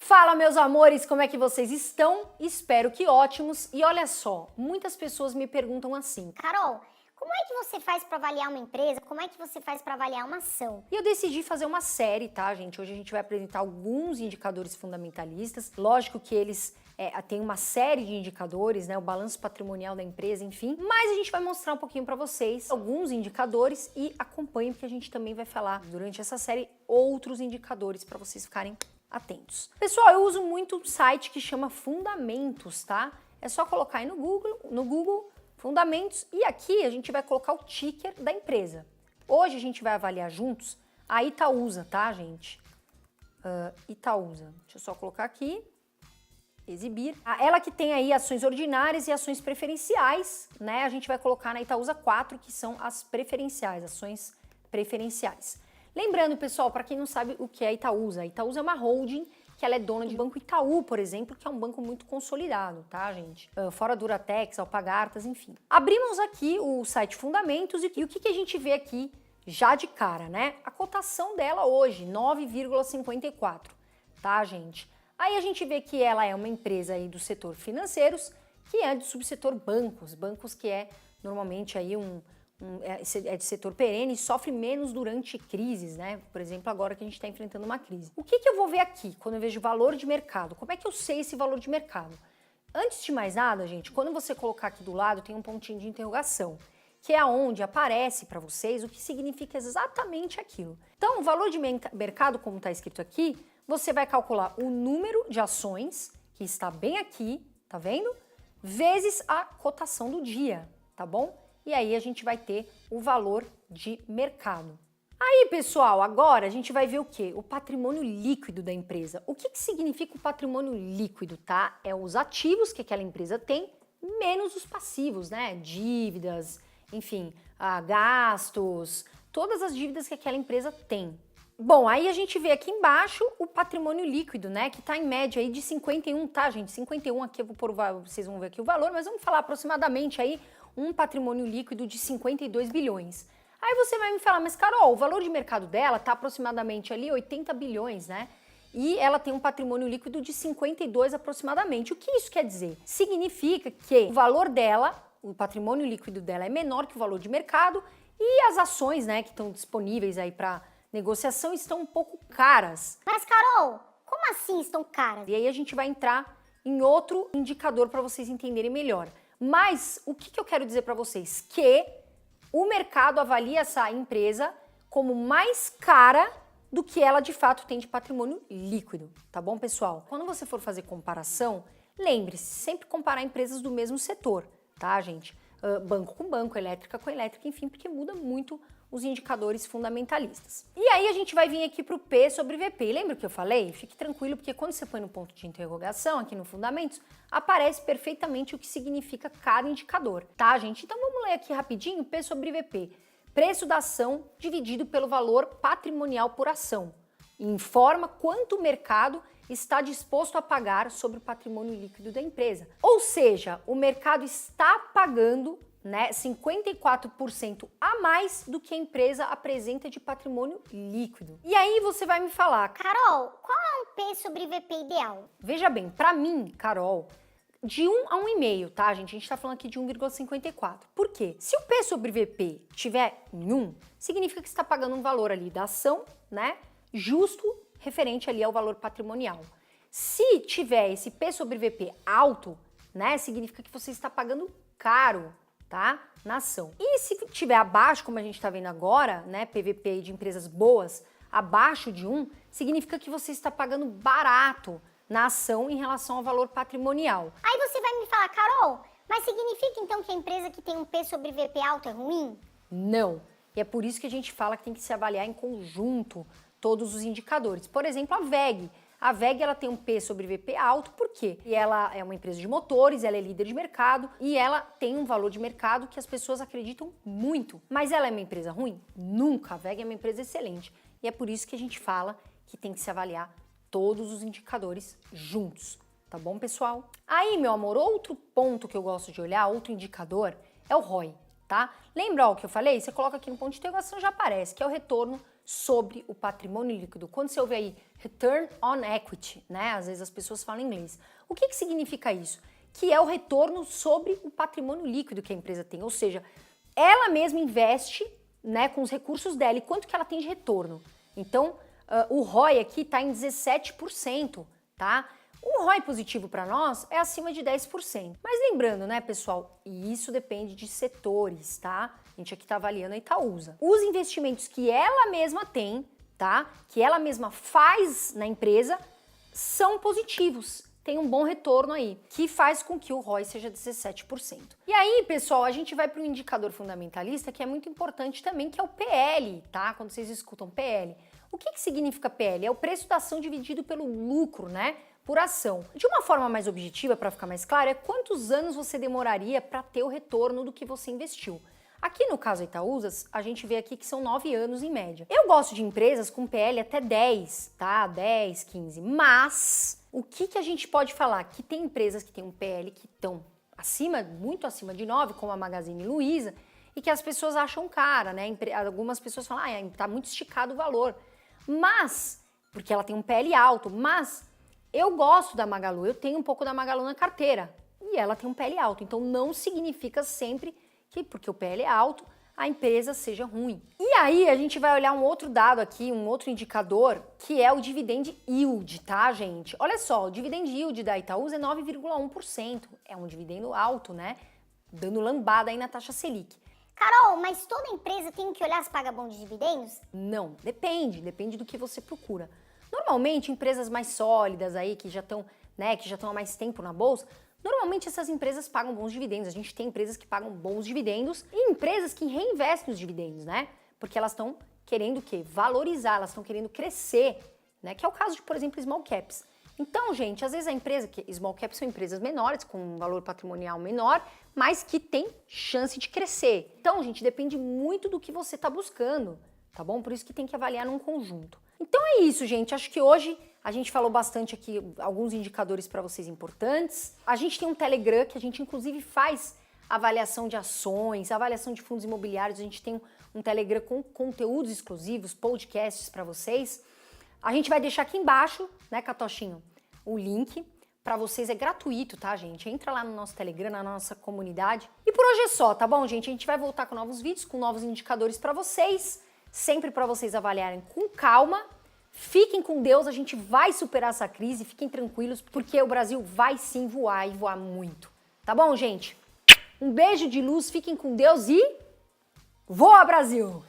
Fala, meus amores, como é que vocês estão? Espero que ótimos. E olha só, muitas pessoas me perguntam assim: Carol, como é que você faz para avaliar uma empresa? Como é que você faz para avaliar uma ação? E eu decidi fazer uma série, tá, gente? Hoje a gente vai apresentar alguns indicadores fundamentalistas. Lógico que eles têm uma série de indicadores, né? O balanço patrimonial da empresa, enfim. Mas a gente vai mostrar um pouquinho para vocês alguns indicadores e acompanhem, porque a gente também vai falar durante essa série outros indicadores para vocês ficarem atentos. Pessoal, eu uso muito um site que chama Fundamentos, tá? É só colocar aí no Google Fundamentos, e aqui a gente vai colocar o ticker da empresa. Hoje a gente vai avaliar juntos a Itaúsa, tá, gente? Itaúsa. Deixa eu só colocar aqui, exibir. Ela que tem aí ações ordinárias e ações preferenciais, né? A gente vai colocar na Itaúsa 4, que são as preferenciais, ações preferenciais. Lembrando, pessoal, para quem não sabe o que é a Itaúsa é uma holding que ela é dona de Banco Itaú, por exemplo, que é um banco muito consolidado, tá, gente? Fora Duratex, Alpargatas, enfim. Abrimos aqui o site Fundamentos e o que a gente vê aqui já de cara, né? A cotação dela hoje, 9,54, tá, gente? Aí a gente vê que ela é uma empresa aí do setor financeiros, que é do subsetor bancos que é normalmente aí é de setor perene e sofre menos durante crises, né? Por exemplo, agora que a gente está enfrentando uma crise. O que eu vou ver aqui quando eu vejo valor de mercado? Como é que eu sei esse valor de mercado? Antes de mais nada, gente, quando você colocar aqui do lado tem um pontinho de interrogação, que é onde aparece para vocês o que significa exatamente aquilo. Então, o valor de mercado, como está escrito aqui, você vai calcular o número de ações, que está bem aqui, tá vendo? Vezes a cotação do dia, tá bom? E aí a gente vai ter o valor de mercado. Aí, pessoal, agora a gente vai ver o quê? O patrimônio líquido da empresa. O que significa o patrimônio líquido, tá? É os ativos que aquela empresa tem, menos os passivos, né? Dívidas, enfim, gastos, todas as dívidas que aquela empresa tem. Bom, aí a gente vê aqui embaixo o patrimônio líquido, né? Que tá em média aí de 51, tá, gente? 51 aqui eu vou pôr, vocês vão ver aqui o valor, mas vamos falar aproximadamente aí um patrimônio líquido de 52 bilhões. Aí você vai me falar, mas Carol, o valor de mercado dela tá aproximadamente ali 80 bilhões, né? E ela tem um patrimônio líquido de 52 aproximadamente. O que isso quer dizer? Significa que o valor dela, o patrimônio líquido dela é menor que o valor de mercado e as ações, né, que estão disponíveis aí para negociação estão um pouco caras. Mas Carol, como assim estão caras? E aí a gente vai entrar em outro indicador para vocês entenderem melhor. Mas o que eu quero dizer para vocês? Que o mercado avalia essa empresa como mais cara do que ela de fato tem de patrimônio líquido, tá bom, pessoal? Quando você for fazer comparação, lembre-se, sempre comparar empresas do mesmo setor, tá, gente? Banco com banco, elétrica com elétrica, enfim, porque muda muito os indicadores fundamentalistas. E aí a gente vai vir aqui para o P sobre VP. E lembra o que eu falei? Fique tranquilo, porque quando você põe no ponto de interrogação aqui no Fundamentos, aparece perfeitamente o que significa cada indicador, tá, gente? Então vamos ler aqui rapidinho, P sobre VP. Preço da ação dividido pelo valor patrimonial por ação. Informa quanto o mercado está disposto a pagar sobre o patrimônio líquido da empresa. Ou seja, o mercado está pagando, né, 54% a mais do que a empresa apresenta de patrimônio líquido. E aí você vai me falar, Carol, qual é um P sobre VP ideal? Veja bem, para mim, Carol, de 1 a 1,5, tá, gente? A gente tá falando aqui de 1,54. Por quê? Se o P sobre VP tiver em 1, significa que você está pagando um valor ali da ação, né, justo, referente ali ao valor patrimonial. Se tiver esse P sobre VP alto, né, significa que você está pagando caro, tá, na ação. E se tiver abaixo, como a gente está vendo agora, né, PVP de empresas boas, abaixo de 1, significa que você está pagando barato na ação em relação ao valor patrimonial. Aí você vai me falar, Carol, mas significa então que a empresa que tem um P sobre VP alto é ruim? Não. E é por isso que a gente fala que tem que se avaliar em conjunto todos os indicadores. Por exemplo, a WEG. A WEG ela tem um P sobre VP alto, por quê? E ela é uma empresa de motores, ela é líder de mercado e ela tem um valor de mercado que as pessoas acreditam muito. Mas ela é uma empresa ruim? Nunca. A WEG é uma empresa excelente. E é por isso que a gente fala que tem que se avaliar todos os indicadores juntos. Tá bom, pessoal? Aí, meu amor, outro ponto que eu gosto de olhar, outro indicador, é o ROI, tá? Lembra o que eu falei? Você coloca aqui no ponto de interrogação, já aparece, que é o retorno sobre o patrimônio líquido. Quando você ouve aí Return on Equity, né? Às vezes as pessoas falam em inglês. O que significa isso? Que é o retorno sobre o patrimônio líquido que a empresa tem, ou seja, ela mesma investe, né, com os recursos dela e quanto que ela tem de retorno. Então, o ROI aqui está em 17%, tá? Um ROI positivo para nós é acima de 10%. Mas lembrando, né, pessoal, e isso depende de setores, tá? A gente aqui está avaliando a Itaúsa. Os investimentos que ela mesma tem, tá? Que ela mesma faz na empresa, são positivos. Tem um bom retorno aí, que faz com que o ROI seja 17%. E aí, pessoal, a gente vai para um indicador fundamentalista que é muito importante também, que é o PL, tá? Quando vocês escutam PL. O que significa PL? É o preço da ação dividido pelo lucro, né? Por ação. De uma forma mais objetiva, para ficar mais claro, é quantos anos você demoraria para ter o retorno do que você investiu. Aqui no caso Itaúsas, a gente vê aqui que são 9 anos em média. Eu gosto de empresas com PL até 10, tá? 10, 15. Mas o que a gente pode falar? Que tem empresas que têm um PL que estão acima, muito acima de 9, como a Magazine Luiza, e que as pessoas acham cara, né? Algumas pessoas falam, tá muito esticado o valor. Mas, porque ela tem um PL alto, mas eu gosto da Magalu, eu tenho um pouco da Magalu na carteira e ela tem um PL alto, então não significa sempre que porque o PL é alto, a empresa seja ruim. E aí a gente vai olhar um outro dado aqui, um outro indicador, que é o dividend yield, tá, gente? Olha só, o dividend yield da Itaúsa é 9,1%, é um dividendo alto, né? Dando lambada aí na taxa Selic. Carol, mas toda empresa tem que olhar se paga bom de dividendos? Não, depende do que você procura. Normalmente, empresas mais sólidas aí, que já estão, né, há mais tempo na bolsa, normalmente essas empresas pagam bons dividendos. A gente tem empresas que pagam bons dividendos e empresas que reinvestem os dividendos, né? Porque elas estão querendo o quê? Valorizar, elas estão querendo crescer, né? Que é o caso de, por exemplo, small caps. Então, gente, às vezes a empresa, que small caps são empresas menores, com um valor patrimonial menor, mas que tem chance de crescer. Então, gente, depende muito do que você está buscando, tá bom? Por isso que tem que avaliar num conjunto. Então é isso, gente. Acho que hoje a gente falou bastante aqui, alguns indicadores para vocês importantes. A gente tem um Telegram que a gente inclusive faz avaliação de ações, avaliação de fundos imobiliários. A gente tem um Telegram com conteúdos exclusivos, podcasts para vocês. A gente vai deixar aqui embaixo, né, Catochinho, o link para vocês, é gratuito, tá, gente? Entra lá no nosso Telegram, na nossa comunidade. E por hoje é só, tá bom, gente? A gente vai voltar com novos vídeos, com novos indicadores para vocês, sempre para vocês avaliarem com calma. Fiquem com Deus, a gente vai superar essa crise, fiquem tranquilos, porque o Brasil vai sim voar e voar muito. Tá bom, gente? Um beijo de luz, fiquem com Deus e voa, Brasil!